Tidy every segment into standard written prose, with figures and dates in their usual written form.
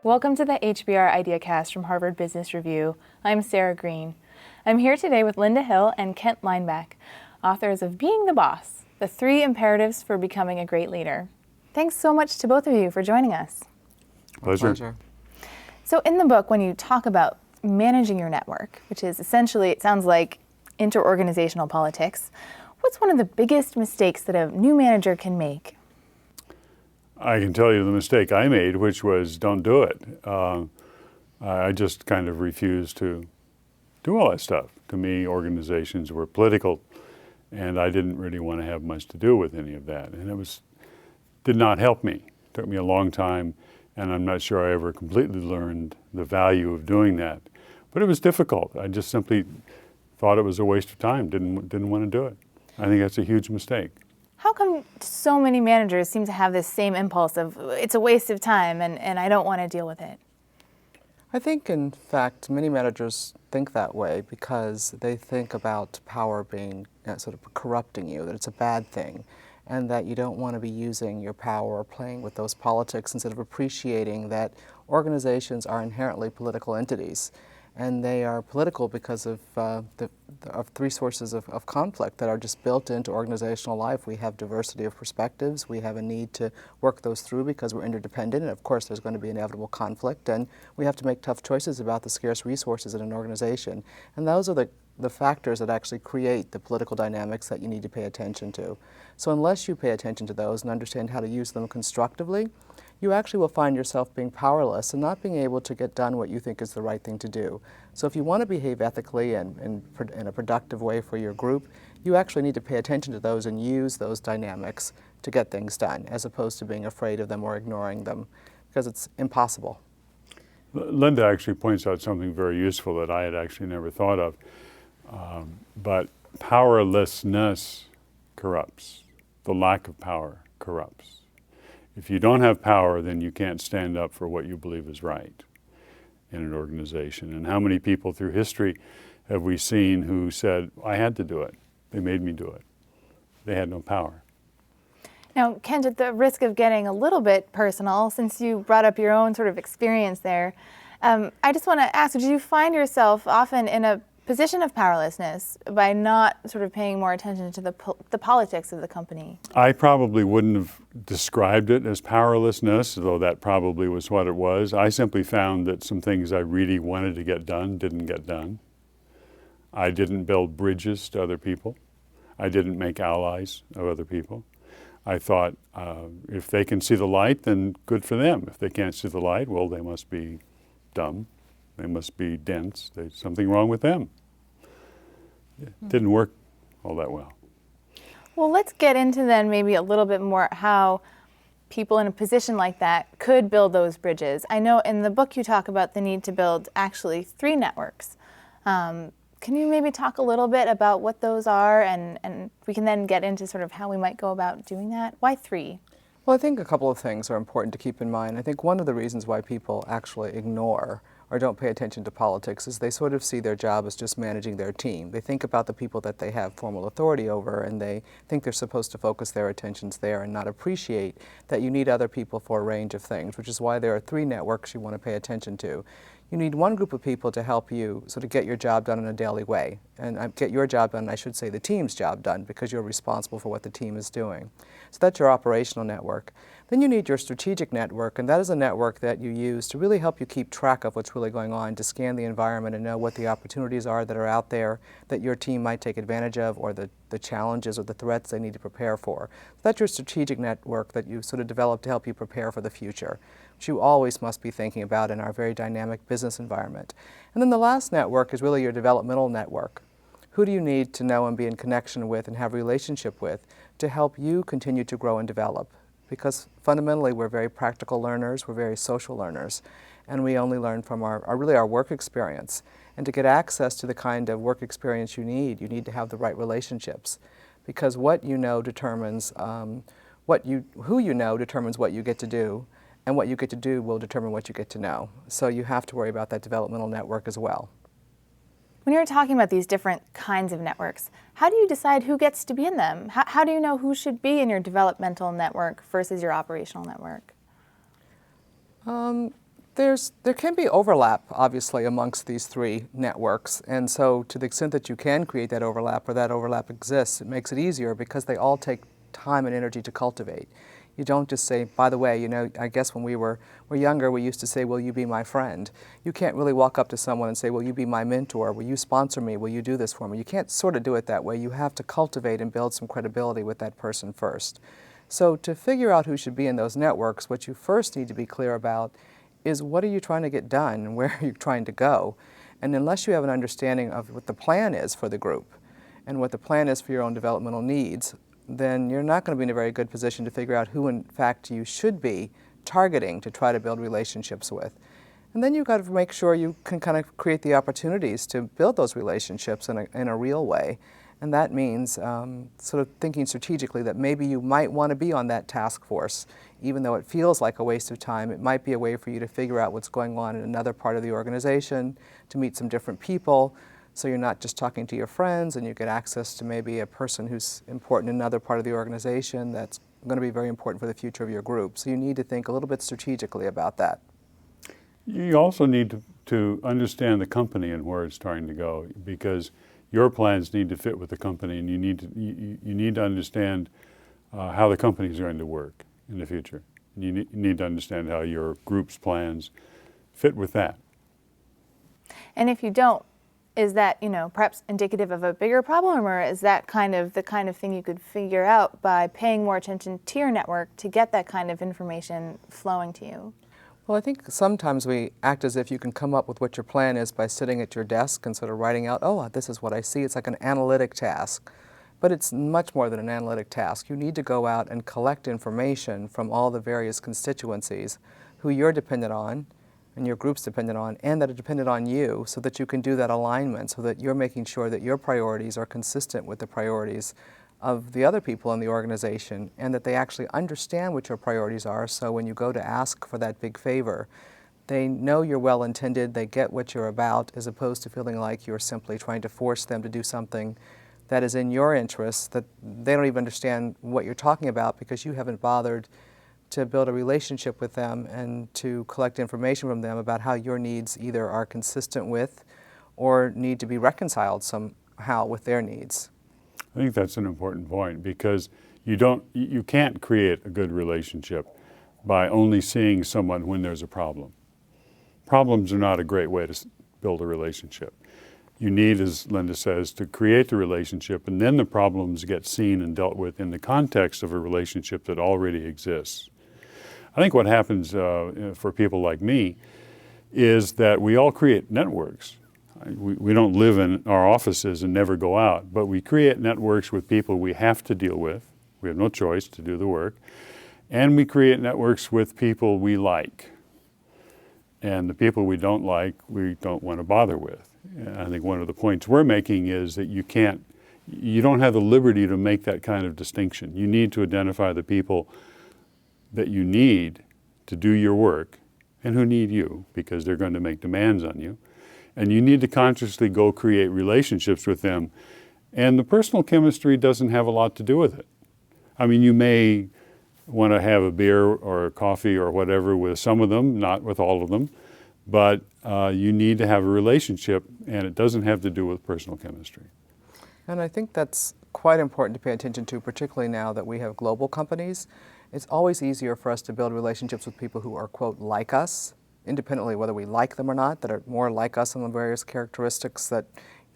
Welcome to the HBR IdeaCast from Harvard Business Review. I'm Sarah Green. I'm here today with Linda Hill and Kent Lineback, authors of Being the Boss, the 3 imperatives for becoming a great leader. Thanks so much to both of you for joining us. Pleasure. So in the book, when you talk about managing your network, which is essentially, it sounds like, interorganizational politics, what's one of the biggest mistakes that a new manager can make? I can tell you the mistake I made, which was don't do it. I just kind of refused to do all that stuff. To me, organizations were political, and I didn't really want to have much to do with any of that. And it did not help me. It took me a long time, and I'm not sure I ever completely learned the value of doing that. But it was difficult. I just simply thought it was a waste of time, didn't want to do it. I think that's a huge mistake. How come so many managers seem to have this same impulse of it's a waste of time and I don't want to deal with it? I think, in fact, many managers think that way because they think about power being sort of corrupting you, that it's a bad thing, and that you don't want to be using your power or playing with those politics instead of appreciating that organizations are inherently political entities. And they are political because of 3 sources of conflict that are just built into organizational life. We have diversity of perspectives. We have a need to work those through because we're interdependent. And of course, there's going to be inevitable conflict. And we have to make tough choices about the scarce resources in an organization. And those are the factors that actually create the political dynamics that you need to pay attention to. So unless you pay attention to those and understand how to use them constructively, you actually will find yourself being powerless and not being able to get done what you think is the right thing to do. So if you want to behave ethically and in a productive way for your group, you actually need to pay attention to those and use those dynamics to get things done, as opposed to being afraid of them or ignoring them, because it's impossible. Linda actually points out something very useful that I had actually never thought of. But powerlessness corrupts. The lack of power corrupts. If you don't have power, then you can't stand up for what you believe is right in an organization. And how many people through history have we seen who said, I had to do it. They made me do it. They had no power. Now, Kent, at the risk of getting a little bit personal, since you brought up your own sort of experience there, I just want to ask, did you find yourself often in a position of powerlessness by not sort of paying more attention to the politics of the company? I probably wouldn't have described it as powerlessness, though that probably was what it was. I simply found that some things I really wanted to get done didn't get done. I didn't build bridges to other people. I didn't make allies of other people. I thought if they can see the light, then good for them. If they can't see the light, well, they must be dumb. They must be dense. There's something wrong with them. It didn't work all that well. Well, let's get into then maybe a little bit more how people in a position like that could build those bridges. I know in the book you talk about the need to build actually 3 networks. Can you maybe talk a little bit about what those are, and we can then get into sort of how we might go about doing that? Why 3? Well, I think a couple of things are important to keep in mind. I think one of the reasons why people actually ignore or don't pay attention to politics is they sort of see their job as just managing their team. They think about the people that they have formal authority over, and they think they're supposed to focus their attentions there and not appreciate that you need other people for a range of things, which is why there are 3 networks you want to pay attention to. You need one group of people to help you sort of get your job done in a daily way. And get your job done, I should say the team's job done, because you're responsible for what the team is doing. So that's your operational network. Then you need your strategic network, and that is a network that you use to really help you keep track of what's really going on, to scan the environment and know what the opportunities are that are out there that your team might take advantage of, or the challenges or the threats they need to prepare for. So that's your strategic network that you sort of develop to help you prepare for the future, which you always must be thinking about in our very dynamic business environment. And then the last network is really your developmental network. Who do you need to know and be in connection with and have a relationship with to help you continue to grow and develop? Because fundamentally we're very practical learners, we're very social learners, and we only learn from our work experience. And to get access to the kind of work experience you need to have the right relationships, because what you know determines who you know determines what you get to do, and what you get to do will determine what you get to know. So you have to worry about that developmental network as well. When you're talking about these different kinds of networks, how do you decide who gets to be in them? How do you know who should be in your developmental network versus your operational network? There can be overlap, obviously, amongst these three networks. And so to the extent that you can create that overlap, or that overlap exists, it makes it easier because they all take time and energy to cultivate. You don't just say, by the way, I guess when we were younger, we used to say, will you be my friend? You can't really walk up to someone and say, will you be my mentor? Will you sponsor me? Will you do this for me? You can't sort of do it that way. You have to cultivate and build some credibility with that person first. So to figure out who should be in those networks, what you first need to be clear about is what are you trying to get done and where are you trying to go? And unless you have an understanding of what the plan is for the group and what the plan is for your own developmental needs, then you're not going to be in a very good position to figure out who in fact you should be targeting to try to build relationships with. And then you've got to make sure you can kind of create the opportunities to build those relationships in a real way. And that means sort of thinking strategically that maybe you might want to be on that task force. Even though it feels like a waste of time, it might be a way for you to figure out what's going on in another part of the organization, to meet some different people, so you're not just talking to your friends and you get access to maybe a person who's important in another part of the organization that's going to be very important for the future of your group. So you need to think a little bit strategically about that. You also need to understand the company and where it's trying to go, because your plans need to fit with the company, and you need to understand how the company is going to work in the future. You need to understand how your group's plans fit with that. And if you don't, is that, perhaps indicative of a bigger problem, or is that the kind of thing you could figure out by paying more attention to your network to get that kind of information flowing to you? Well, I think sometimes we act as if you can come up with what your plan is by sitting at your desk and sort of writing out, oh, this is what I see. It's like an analytic task. But it's much more than an analytic task. You need to go out and collect information from all the various constituencies who you're dependent on and your group's dependent on, and that are dependent on you, so that you can do that alignment, so that you're making sure that your priorities are consistent with the priorities of the other people in the organization, and that they actually understand what your priorities are, so when you go to ask for that big favor, they know you're well-intended, they get what you're about, as opposed to feeling like you're simply trying to force them to do something that is in your interest, that they don't even understand what you're talking about because you haven't bothered to build a relationship with them and to collect information from them about how your needs either are consistent with or need to be reconciled somehow with their needs. I think that's an important point, because you can't create a good relationship by only seeing someone when there's a problem. Problems are not a great way to build a relationship. You need, as Linda says, to create the relationship, and then the problems get seen and dealt with in the context of a relationship that already exists. I think what happens for people like me is that we all create networks. We don't live in our offices and never go out, but we create networks with people we have to deal with. We have no choice to do the work. And we create networks with people we like. And the people we don't like, we don't want to bother with. And I think one of the points we're making is that you don't have the liberty to make that kind of distinction. You need to identify the people that you need to do your work and who need you, because they're going to make demands on you. And you need to consciously go create relationships with them. And the personal chemistry doesn't have a lot to do with it. I mean, you may want to have a beer or a coffee or whatever with some of them, not with all of them, but you need to have a relationship, and it doesn't have to do with personal chemistry. And I think that's quite important to pay attention to, particularly now that we have global companies. It's always easier for us to build relationships with people who are, quote, like us, independently whether we like them or not, that are more like us in the various characteristics that,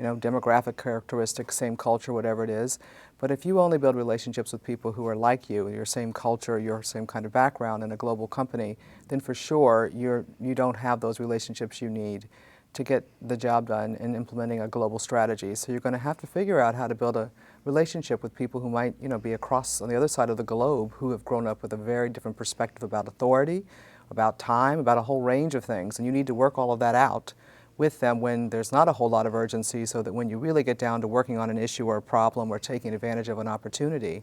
demographic characteristics, same culture, whatever it is. But if you only build relationships with people who are like you, your same culture, your same kind of background in a global company, then for sure you don't have those relationships you need to get the job done in implementing a global strategy. So you're going to have to figure out how to build a relationship with people who might, be across on the other side of the globe, who have grown up with a very different perspective about authority, about time, about a whole range of things. And you need to work all of that out with them when there's not a whole lot of urgency, so that when you really get down to working on an issue or a problem or taking advantage of an opportunity,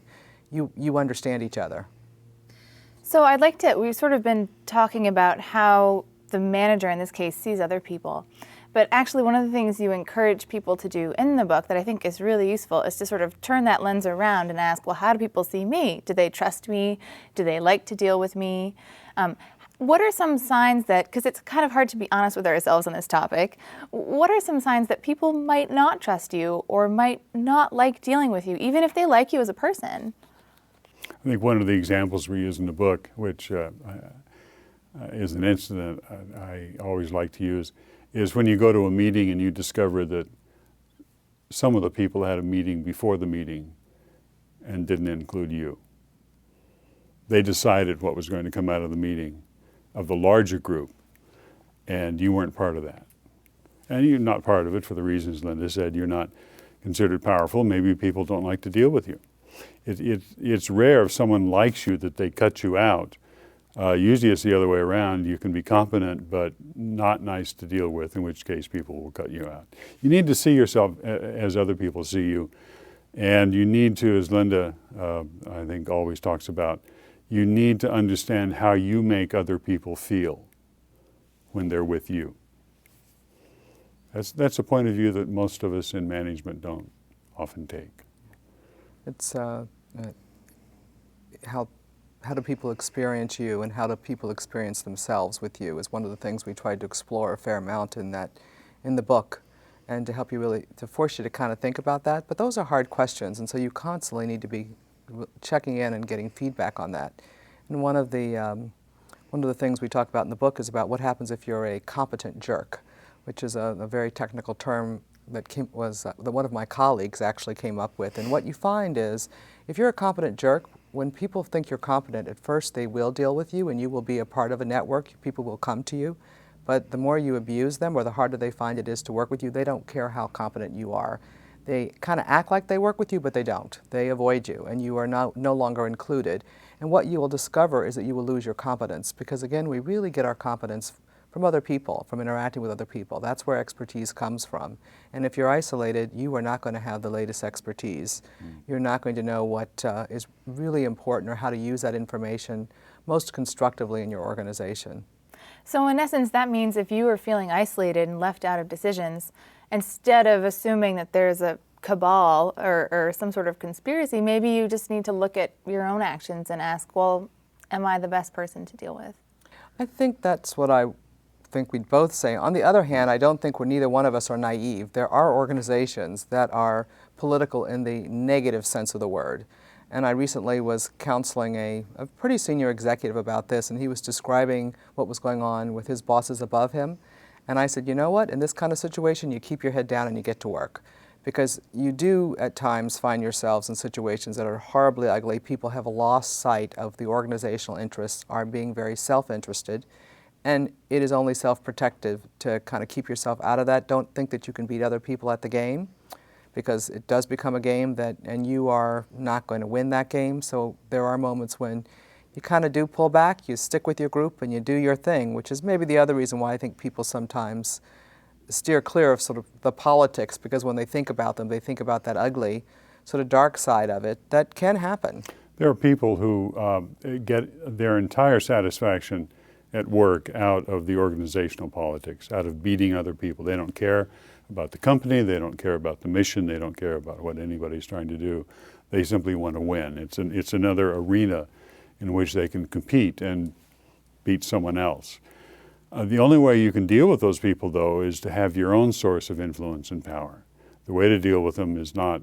you understand each other. So we've sort of been talking about how the manager in this case sees other people. But actually one of the things you encourage people to do in the book that I think is really useful is to sort of turn that lens around and ask, well, how do people see me? Do they trust me? Do they like to deal with me? What are some signs that, because it's kind of hard to be honest with ourselves on this topic, what are some signs that people might not trust you or might not like dealing with you, even if they like you as a person? I think one of the examples we use in the book, which is an incident I always like to use, is when you go to a meeting and you discover that some of the people had a meeting before the meeting and didn't include you. They decided what was going to come out of the meeting of the larger group, and you weren't part of that. And you're not part of it for the reasons Linda said. You're not considered powerful. Maybe people don't like to deal with you. It's rare if someone likes you that they cut you out. Usually it's the other way around. You can be competent but not nice to deal with, in which case people will cut you out. You need to see yourself as other people see you. And you need to, as Linda I think always talks about, you need to understand how you make other people feel when they're with you. That's a point of view that most of us in management don't often take. It's how do people experience you and how do people experience themselves with you is one of the things we tried to explore a fair amount in the book, and to help you really, to force you to kind of think about that. But those are hard questions, and so you constantly need to be checking in and getting feedback on that. And one of the things we talk about in the book is about what happens if you're a competent jerk, which is a very technical term that that one of my colleagues actually came up with. And what you find is, if you're a competent jerk, when people think you're competent, at first they will deal with you and you will be a part of a network. People will come to you. But the more you abuse them or the harder they find it is to work with you, they don't care how competent you are. They kind of act like they work with you, but they don't. They avoid you, and you are no longer included. And what you will discover is that you will lose your competence, because again, we really get our competence from other people, from interacting with other people. That's where expertise comes from. And if you're isolated, you are not going to have the latest expertise. You're not going to know what is really important or how to use that information most constructively in your organization. So in essence, that means if you are feeling isolated and left out of decisions, instead of assuming that there's a cabal or some sort of conspiracy, maybe you just need to look at your own actions and ask, well, am I the best person to deal with? I think that's what I think we'd both say. On the other hand, I don't think neither one of us are naive. There are organizations that are political in the negative sense of the word. And I recently was counseling a pretty senior executive about this, and he was describing what was going on with his bosses above him. And I said, you know what, in this kind of situation, you keep your head down and you get to work. Because you do at times find yourselves in situations that are horribly ugly. People have lost sight of the organizational interests, are being very self-interested. And it is only self-protective to kind of keep yourself out of that. Don't think that you can beat other people at the game, because it does become a game and you are not going to win that game. So there are moments when you kind of do pull back, you stick with your group and you do your thing, which is maybe the other reason why I think people sometimes steer clear of sort of the politics, because when they think about them, they think about that ugly sort of dark side of it. That can happen. There are people who get their entire satisfaction at work out of the organizational politics, out of beating other people. They don't care about the company, they don't care about the mission, they don't care about what anybody's trying to do. They simply want to win. It's another arena in which they can compete and beat someone else. The only way you can deal with those people, though, is to have your own source of influence and power. The way to deal with them is not,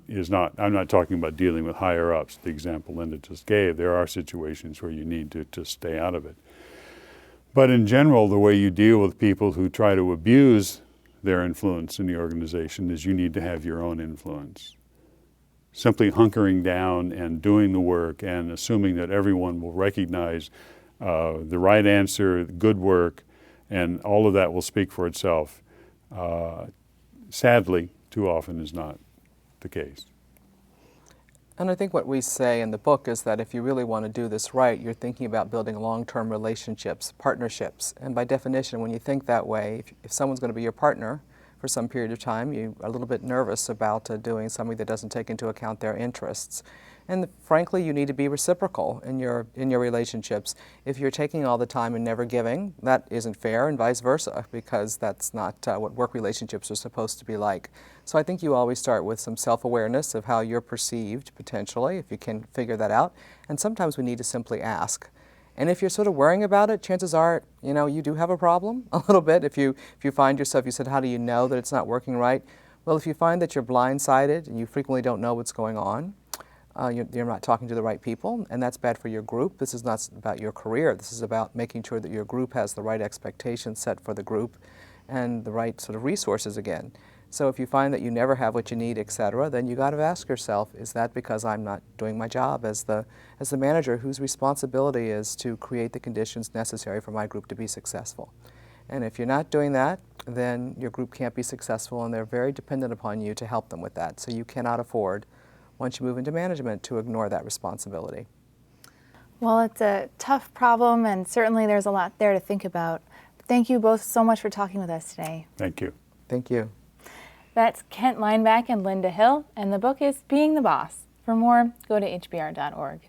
I'm not talking about dealing with higher ups, the example Linda just gave. There are situations where you need to just stay out of it. But in general, the way you deal with people who try to abuse their influence in the organization is you need to have your own influence. Simply hunkering down and doing the work and assuming that everyone will recognize the right answer, good work, and all of that will speak for itself, sadly, too often is not the case. And I think what we say in the book is that if you really want to do this right, you're thinking about building long-term relationships, partnerships. And by definition, when you think that way, if someone's going to be your partner for some period of time, you're a little bit nervous about doing something that doesn't take into account their interests. And frankly, you need to be reciprocal in your relationships. If you're taking all the time and never giving, that isn't fair, and vice versa, because that's not what work relationships are supposed to be like. So I think you always start with some self-awareness of how you're perceived, potentially, if you can figure that out. And sometimes we need to simply ask. And if you're sort of worrying about it, chances are, you do have a problem a little bit. If you find yourself, you said, how do you know that it's not working right? Well, if you find that you're blindsided and you frequently don't know what's going on, you're not talking to the right people, and that's bad for your group. This is not about your career. This is about making sure that your group has the right expectations set for the group and the right sort of resources again. So if you find that you never have what you need, et cetera, then you got to ask yourself, is that because I'm not doing my job as the manager whose responsibility is to create the conditions necessary for my group to be successful? And if you're not doing that, then your group can't be successful, and they're very dependent upon you to help them with that. So you cannot afford, once you move into management, to ignore that responsibility. Well, it's a tough problem, and certainly there's a lot there to think about. Thank you both so much for talking with us today. Thank you. Thank you. That's Kent Lineback and Linda Hill, and the book is Being the Boss. For more, go to hbr.org.